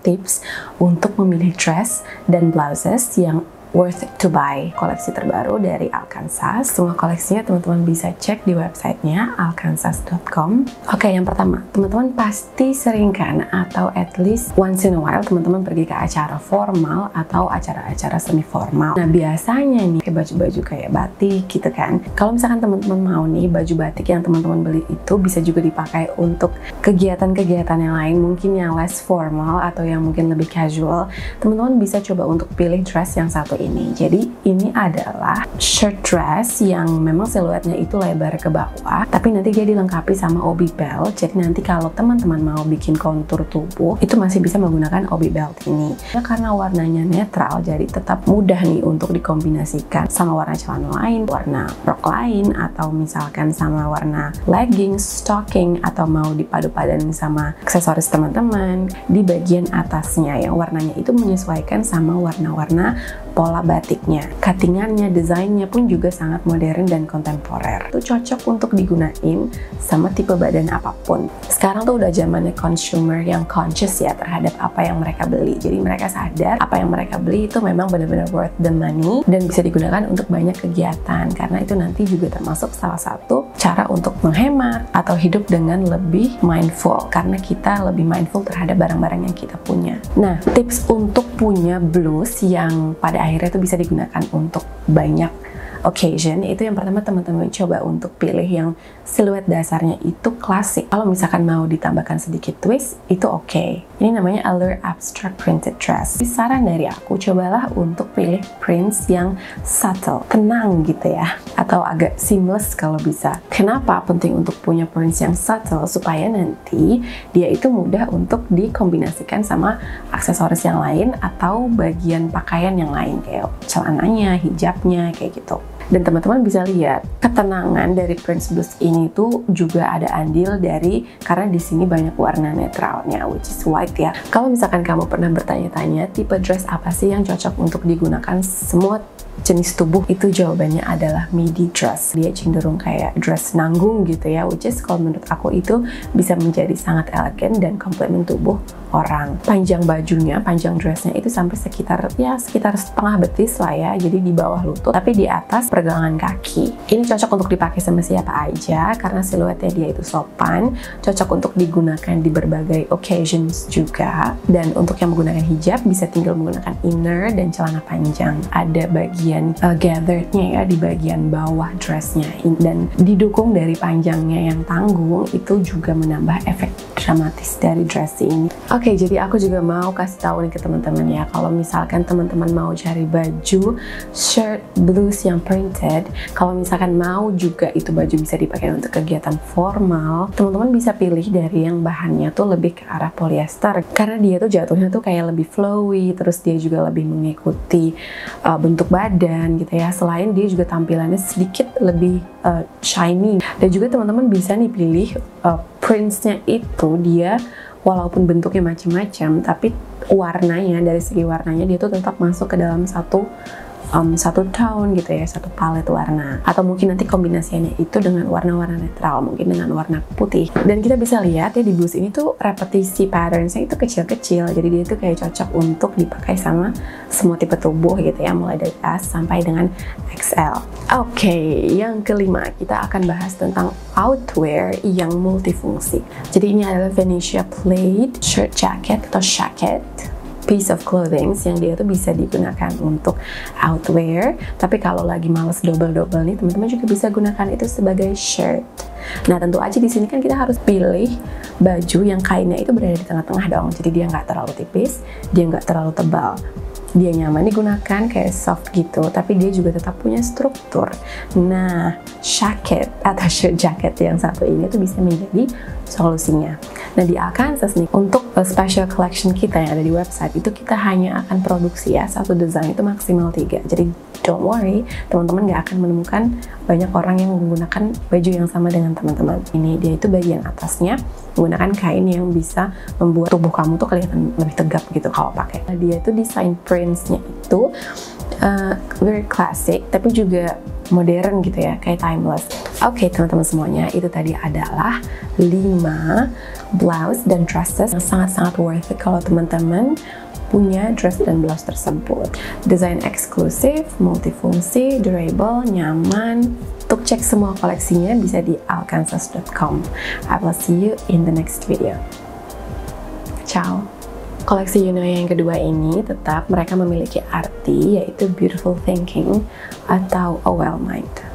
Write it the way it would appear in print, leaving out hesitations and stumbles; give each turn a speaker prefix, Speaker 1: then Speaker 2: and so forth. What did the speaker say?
Speaker 1: tips untuk memilih dress dan blouses yang worth to buy. Koleksi terbaru dari Alkansas. Semua koleksinya teman-teman bisa cek di websitenya alkansas.com. Oke, yang pertama, teman-teman pasti sering kan atau at least once in a while teman-teman pergi ke acara formal atau acara-acara semi formal. Nah, biasanya nih kayak baju-baju kayak batik gitu kan. Kalau misalkan teman-teman mau nih baju batik yang teman-teman beli itu bisa juga dipakai untuk kegiatan-kegiatan yang lain, mungkin yang less formal atau yang mungkin lebih casual. Teman-teman bisa coba untuk pilih dress yang satu ini. Jadi ini adalah shirt dress yang memang siluetnya itu lebar ke bawah, tapi nanti dia dilengkapi sama obi belt. Jadi nanti kalau teman-teman mau bikin kontur tubuh itu masih bisa menggunakan obi belt ini. Ya, karena warnanya netral, jadi tetap mudah nih untuk dikombinasikan sama warna celana lain, warna rok lain, atau misalkan sama warna leggings, stocking, atau mau dipadu-padanin sama aksesoris teman-teman. Di bagian atasnya yang warnanya itu menyesuaikan sama warna-warna pola batiknya, cuttingannya, desainnya pun juga sangat modern dan kontemporer. Itu cocok untuk digunain sama tipe badan apapun. Sekarang tuh udah zamannya consumer yang conscious ya terhadap apa yang mereka beli. Jadi mereka sadar apa yang mereka beli itu memang benar-benar worth the money dan bisa digunakan untuk banyak kegiatan. Karena itu nanti juga termasuk salah satu cara untuk menghemat atau hidup dengan lebih mindful. Karena kita lebih mindful terhadap barang-barang yang kita punya. Nah, tips untuk punya blouse yang pada akhirnya itu bisa digunakan untuk banyak occasion, itu yang pertama teman-teman coba untuk pilih yang siluet dasarnya itu klasik. Kalau misalkan mau ditambahkan sedikit twist, itu oke. Ini namanya Allure Abstract Printed Dress. Saran dari aku, cobalah untuk pilih prints yang subtle, tenang gitu ya, atau agak seamless kalau bisa. Kenapa penting untuk punya prints yang subtle? Supaya nanti dia itu mudah untuk dikombinasikan sama aksesoris yang lain atau bagian pakaian yang lain kayak celananya, hijabnya, kayak gitu. Dan teman-teman bisa lihat ketenangan dari prints blouse ini tuh juga ada andil dari, karena di sini banyak warna netralnya, which is white ya. Kalau misalkan kamu pernah bertanya-tanya tipe dress apa sih yang cocok untuk digunakan semua jenis tubuh, itu jawabannya adalah midi dress. Dia cenderung kayak dress nanggung gitu ya, which is kalau menurut aku itu bisa menjadi sangat elegan dan komplement tubuh orang. Panjang bajunya, panjang dressnya itu sampai sekitar setengah betis lah ya, jadi di bawah lutut tapi di atas pergelangan kaki. Ini cocok untuk dipakai sama siapa aja karena siluetnya dia itu sopan, cocok untuk digunakan di berbagai occasions juga. Dan untuk yang menggunakan hijab bisa tinggal menggunakan inner dan celana panjang. Ada bagian gatherednya ya di bagian bawah dressnya, dan didukung dari panjangnya yang tanggung, itu juga menambah efek dramatis dari dress ini. Oke, jadi aku juga mau kasih tahu nih ke teman-teman ya, kalau misalkan teman-teman mau cari baju shirt blouse yang printed, kalau misalkan mau juga itu baju bisa dipakai untuk kegiatan formal, teman-teman bisa pilih dari yang bahannya tuh lebih ke arah polyester, karena dia tuh jatuhnya tuh kayak lebih flowy, terus dia juga lebih mengikuti bentuk badan gitu ya. Selain dia juga tampilannya sedikit lebih shiny, dan juga teman-teman bisa nih pilih printsnya itu dia walaupun bentuknya macam-macam, tapi warnanya, dari segi warnanya dia tuh tetap masuk ke dalam satu tone gitu ya, satu palet warna. Atau mungkin nanti kombinasinya itu dengan warna-warna netral, mungkin dengan warna putih. Dan kita bisa lihat ya di blouse ini tuh repetisi patternsnya itu kecil-kecil, jadi dia tuh kayak cocok untuk dipakai sama semua tipe tubuh gitu ya, mulai dari S sampai dengan XL. Oke, yang kelima kita akan bahas tentang outwear yang multifungsi. Jadi ini adalah Venetia plaid shirt jacket atau jacket, piece of clothing yang dia tuh bisa digunakan untuk outwear. Tapi kalau lagi males double-double nih, teman-teman juga bisa gunakan itu sebagai shirt. Nah, tentu aja di sini kan kita harus pilih baju yang kainnya itu berada di tengah-tengah dong. Jadi dia nggak terlalu tipis, dia nggak terlalu tebal. Dia nyaman digunakan, kayak soft gitu, tapi dia juga tetap punya struktur. Nah, jacket atau shirt jacket yang satu ini tuh bisa menjadi solusinya. Nah, di Alkansas nih, untuk special collection kita yang ada di website itu kita hanya akan produksi ya satu desain itu maksimal 3. Jadi don't worry, teman-teman nggak akan menemukan banyak orang yang menggunakan baju yang sama dengan teman-teman. Ini dia itu bagian atasnya menggunakan kain yang bisa membuat tubuh kamu tuh kelihatan lebih tegap gitu kalau pakai. Nah, dia itu desain printsnya itu very classic tapi juga modern gitu ya, kayak timeless. Oke, teman-teman semuanya, itu tadi adalah 5 blouse dan dresses yang sangat-sangat worth it kalau teman-teman punya dress dan blouse tersebut. Desain eksklusif, multifungsi, durable, nyaman. Untuk cek semua koleksinya bisa di alkansas.com. I will see you in the next video. Ciao. Koleksi Yunoya yang kedua ini tetap mereka memiliki arti, yaitu beautiful thinking atau a well mind.